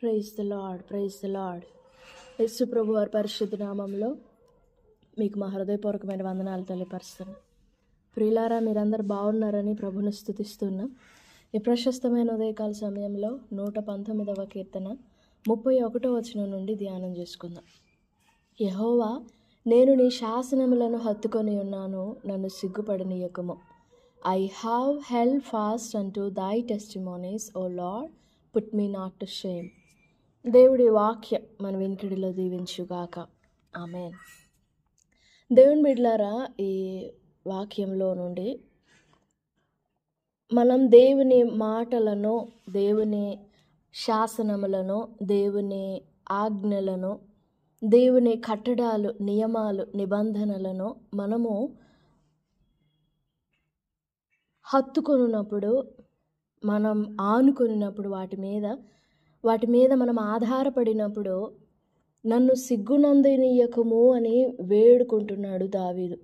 Praise the Lord, praise the Lord. Yesu ప్రభు వారి పరిశుద్ధ నామంలో మీకు మా హృదయపూర్వకమైన వందనాలు తెలియపరుస్తున్నాను. ప్రియులారా, మీరందరూ బాగున్నారని ప్రభుని స్తుతిస్తున్నాం. ఈ ప్రశస్తమైన ఉదయకాల సమయంలో 119వ కీర్తన 31వ వచనం నుండి ధ్యానం చేసుకుందాం. యెహోవా, నేను నీ శాసనములను హత్తుకొని ఉన్నాను, నన్ను సిగ్గుపడనీయకుము. I have held fast unto thy testimonies, O Lord, put me not to shame. దేవుడి వాక్యం మన వినికిడిలో దీవించుగాక. ఆమేన్. దేవుని బిడ్డలారా, ఈ వాక్యంలో నుండి మనం దేవుని మాటలను, దేవుని శాసనములను, దేవుని ఆజ్ఞలను, దేవుని కట్టడాలు, నియమాలు, నిబంధనలను మనము హత్తుకొనున్నప్పుడు, మనం ఆనుకొనినప్పుడు, వాటి మీద మనం ఆధారపడినప్పుడు నన్ను సిగ్గునందనీయకము అని వేడుకుంటున్నాడు దావీదు.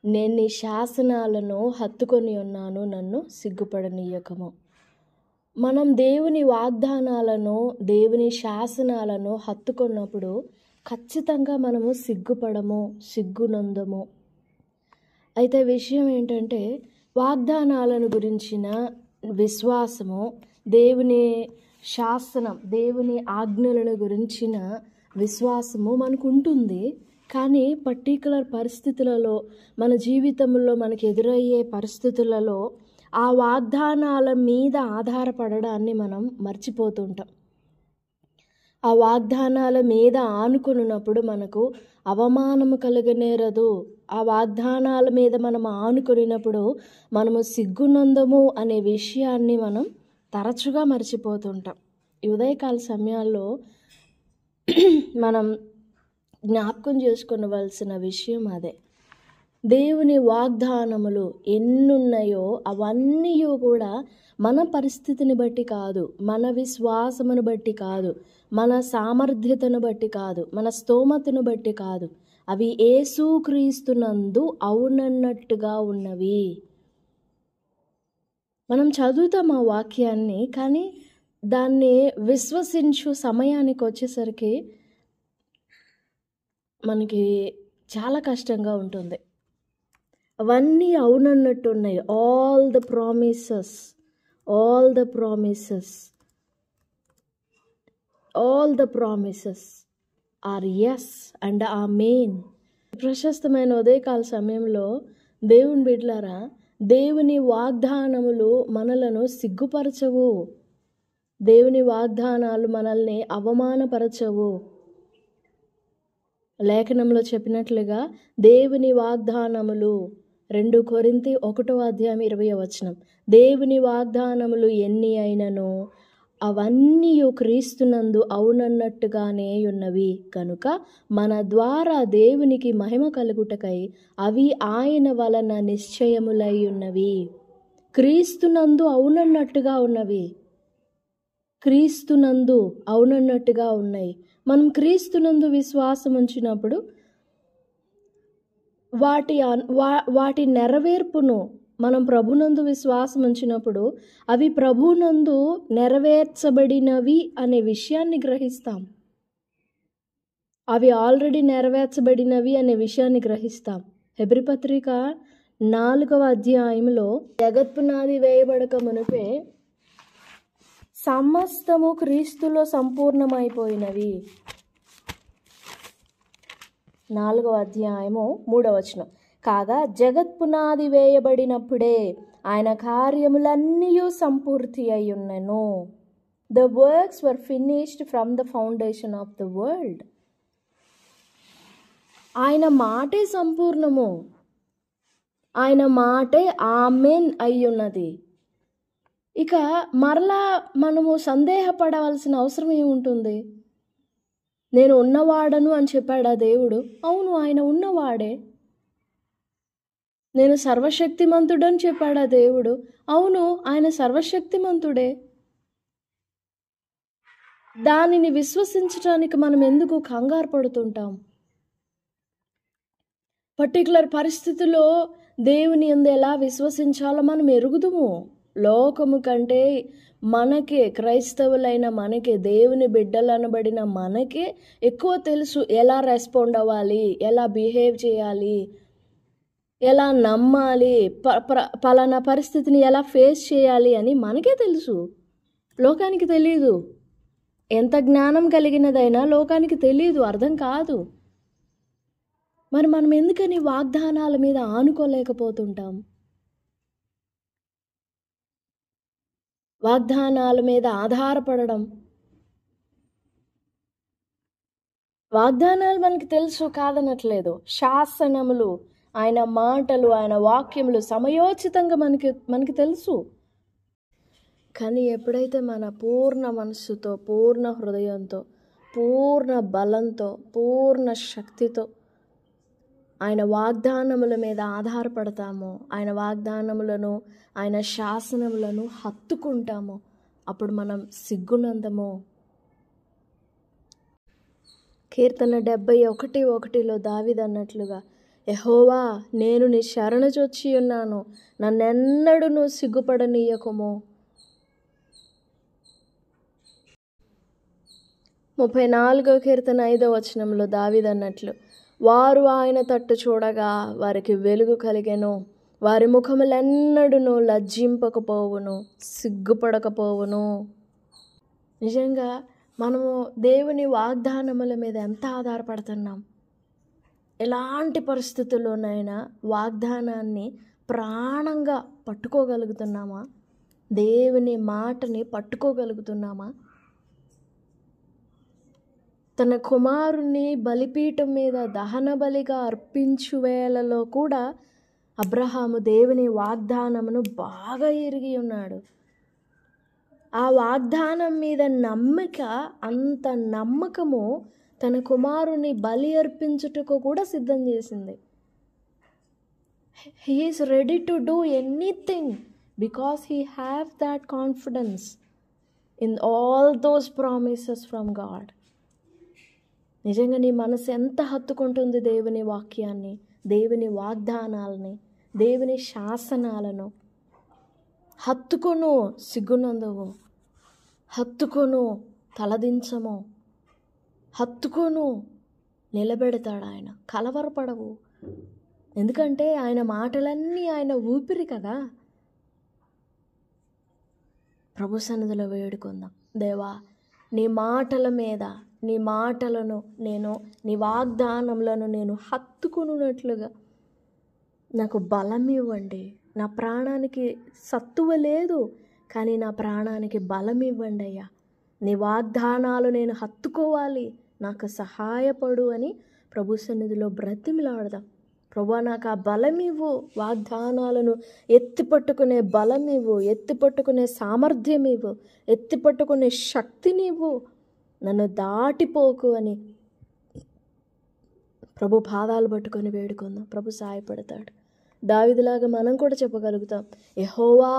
నేను నీ శాసనాలను హత్తుకొని ఉన్నాను, నన్ను సిగ్గుపడనీయకము. మనం దేవుని వాగ్దానాలను, దేవుని శాసనాలను హత్తుకున్నప్పుడు ఖచ్చితంగా మనము సిగ్గుపడము, సిగ్గునందము. అయితే విషయం ఏంటంటే, వాగ్దానాలను గురించిన విశ్వాసము, దేవుని శాసనం, దేవుని ఆజ్ఞలను గురించిన విశ్వాసము మనకు ఉంటుంది. కానీ పర్టికులర్ పరిస్థితులలో, మన జీవితంలో మనకు ఎదురయ్యే పరిస్థితులలో ఆ వాగ్దానాల మీద ఆధారపడడాన్ని మనం మర్చిపోతుంటాం. ఆ వాగ్దానాల మీద ఆనుకున్నప్పుడు మనకు అవమానము కలగనేరదు. ఆ వాగ్దానాల మీద మనం ఆనుకున్నప్పుడు మనము సిగ్గునందము అనే విషయాన్ని మనం తరచుగా మర్చిపోతుంటాం. ఈ ఉదయకాల సమయాల్లో మనం జ్ఞాపకం చేసుకొనవలసిన విషయం అదే. దేవుని వాగ్దానములు ఎన్నున్నాయో అవన్నీ కూడా మన పరిస్థితిని బట్టి కాదు, మన విశ్వాసమును బట్టి కాదు, మన సామర్థ్యతను బట్టి కాదు, మన స్తోమతను బట్టి కాదు. అవి యేసుక్రీస్తునందు అవునన్నట్టుగా ఉన్నవి. మనం చదువుతాం ఆ వాక్యాన్ని, కానీ దాన్ని విశ్వసించు సమయానికి వచ్చేసరికి మనకి చాలా కష్టంగా ఉంటుంది. అవన్నీ అవునన్నట్టు ఉన్నాయి. All the promises are yes and amen. ప్రశస్తమైన ఉదయకాల సమయంలో దేవుని బిడ్డలారా, దేవుని వాగ్దానములు మనలను సిగ్గుపరచవు. దేవుని వాగ్దానాలు మనల్ని అవమానపరచవు. లేఖనంలో చెప్పినట్లుగా దేవుని వాగ్దానములు 2 కొరింథీ 1:20 దేవుని వాగ్దానములు ఎన్ని అయినను అవన్నీ క్రీస్తునందు అవునన్నట్టుగానే ఉన్నవి కనుక మన ద్వారా దేవునికి మహిమ కలుగుటకై అవి ఆయన వలన నిశ్చయములై ఉన్నవి. క్రీస్తునందు అవునన్నట్టుగా ఉన్నవి, క్రీస్తునందు అవునన్నట్టుగా ఉన్నాయి. మనం క్రీస్తునందు విశ్వాసం ఉంచినప్పుడు వాటి నెరవేర్పును, మనం ప్రభునందు విశ్వాసం ఉంచినప్పుడు అవి ప్రభునందు నెరవేర్చబడినవి అనే విషయాన్ని గ్రహిస్తాం. అవి ఆల్రెడీ నెరవేర్చబడినవి అనే విషయాన్ని గ్రహిస్తాం. హెబ్రీ పత్రిక 4వ అధ్యాయంలో జగత్పునాది వేయబడక మునుపే సమస్తము క్రీస్తులో సంపూర్ణమైపోయినవి. 4వ అధ్యాయము 3వ వచనం. కాగా జగత్పునాది వేయబడినప్పుడే ఆయన కార్యములన్నీ సంపూర్తి అయ్యున్నను. The works were finished from the foundation of the world. ఆయన మాటే సంపూర్ణము, ఆయన మాటే ఆమేన్ అయ్యున్నది. ఇక మరలా మనము సందేహపడవలసిన అవసరం ఏముంటుంది? నేను ఉన్నవాడను అని చెప్పాడా దేవుడు? అవును, ఆయన ఉన్నవాడే. నేను సర్వశక్తిమంతుడని చెప్పాడా దేవుడు? అవును, ఆయన సర్వశక్తిమంతుడే. దానిని విశ్వసించడానికి మనం ఎందుకు కంగారు పడుతుంటాం? పర్టికులర్ పరిస్థితుల్లో దేవుని యందు ఎలా విశ్వసించాలో మనం ఎరుగుదుము. లోకము కంటే మనకే, క్రైస్తవులైన మనకే, దేవుని బిడ్డలు అనబడిన మనకే ఎక్కువ తెలుసు ఎలా రెస్పాండ్ అవ్వాలి, ఎలా బిహేవ్ చేయాలి, ఎలా నమ్మాలి, పలానా పరిస్థితిని ఎలా ఫేస్ చేయాలి అని మనకే తెలుసు. లోకానికి తెలీదు. ఎంత జ్ఞానం కలిగినదైనా లోకానికి తెలీదు, అర్థం కాదు. మరి మనం ఎందుకని వాగ్దానాల మీద ఆనుకోలేకపోతుంటాం? వాగ్దానాల మీద ఆధారపడడం. వాగ్దానాలు మనకి తెలుసు, కాదనట్లేదు. శాసనములు, ఆయన మాటలు, ఆయన వాక్యములు సమయోచితంగా మనకి తెలుసు. కానీ ఎప్పుడైతే మన పూర్ణ మనస్సుతో, పూర్ణ హృదయంతో, పూర్ణ బలంతో, పూర్ణ శక్తితో ఆయన వాగ్దానముల మీద ఆధారపడతామో, ఆయన వాగ్దానములను, ఆయన శాసనములను హత్తుకుంటామో, అప్పుడు మనం సిగ్గునందమో. కీర్తన 71:1 దావీదు అన్నట్లుగా, యెహోవా నేను నీ శరణుజొచ్చి ఉన్నాను, నన్నెన్నడూ సిగ్గుపడనీయకుము. 34వ కీర్తన 5వ వచనంలో దావీదు అన్నట్లు, వారు ఆయన తట్టు చూడగా వారికి వెలుగు కలిగెను, వారి ముఖములెన్నడూ లజ్జింపకపోవును, సిగ్గుపడకపోవును. నిజంగా మనము దేవుని వాగ్దానముల మీద ఎంత ఆధారపడుతున్నాం? ఎలాంటి పరిస్థితుల్లోనైనా వాగ్దానాన్ని ప్రాణంగా పట్టుకోగలుగుతున్నామా? దేవుని మాటని పట్టుకోగలుగుతున్నామా? తన కుమారుని బలిపీఠం మీద దహన బలిగా అర్పించు వేళలో కూడా అబ్రహాము దేవుని వాగ్దానమును బాగా ఎరిగి ఉన్నాడు. ఆ వాగ్దానం మీద నమ్మిక, అంత నమ్మకము తన కుమారుని బలి అర్పించుటకు కూడా సిద్ధం చేసింది. He is ready to do anything because he have that confidence in all those promises from God. నిజంగా నీ మనసు ఎంత హత్తుకుంటుంది దేవుని వాక్యాన్ని, దేవుని వాగ్దానాలని, దేవుని శాసనాలను? హత్తుకొను, సిగ్గునందవు. హత్తుకొను, తలదించము. హత్తుకొను, నిలబెడతాడు ఆయన. కలవరపడవు. ఎందుకంటే ఆయన మాటలన్నీ ఆయన ఊపిరి కదా. ప్రభు సన్నిధిలో వేడుకుందాం. దేవా, నీ మాటల మీద, నీ మాటలను నేను, నీ వాగ్దానములను నేను హత్తుకున్నట్లుగా నాకు బలం ఇవ్వండి. నా ప్రాణానికి సత్తువ లేదు, కానీ నా ప్రాణానికి బలం ఇవ్వండి అయ్యా. నీ వాగ్దానాలు నేను హత్తుకోవాలి, నాకు సహాయపడు అని ప్రభు సన్నిధిలో బ్రతిమిలాడదాం. ప్రభువా, నాకు ఆ బలం ఇవ్వు, వాగ్దానాలను ఎత్తిపట్టుకునే బలం ఇవ్వు, ఎత్తిపట్టుకునే సామర్థ్యం ఇవ్వు, ఎత్తిపట్టుకునే శక్తిని ఇవ్వు, నన్ను దాటిపోకు అని ప్రభు పాదాలు పట్టుకొని వేడుకుందాం. ప్రభు సహాయపడతాడు. దావీదులాగా మనం కూడా చెప్పగలుగుతాం, యెహోవా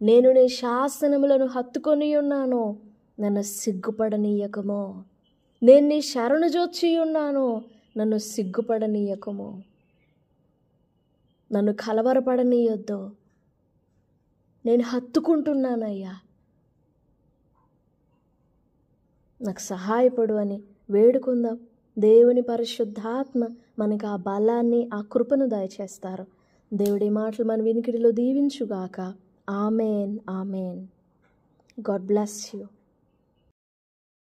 నేను నీ శాసనములను హత్తుకొని ఉన్నాను, నన్ను సిగ్గుపడనీయకము. నేను నీ శరణుజొచ్చి ఉన్నాను, నన్ను సిగ్గుపడనీయకము. నన్ను కలవరపడనీయొద్దు. నేను హత్తుకుంటున్నానయ్యా, నాకు సహాయపడు అని వేడుకుందాం. దేవుని పరిశుద్ధాత్మ మనకు ఆ బలాన్ని, ఆ కృపను దయచేస్తారు. దేవుడి మాటలు మన వినికిడిలో దీవించుగాక. Amen, amen. God bless you.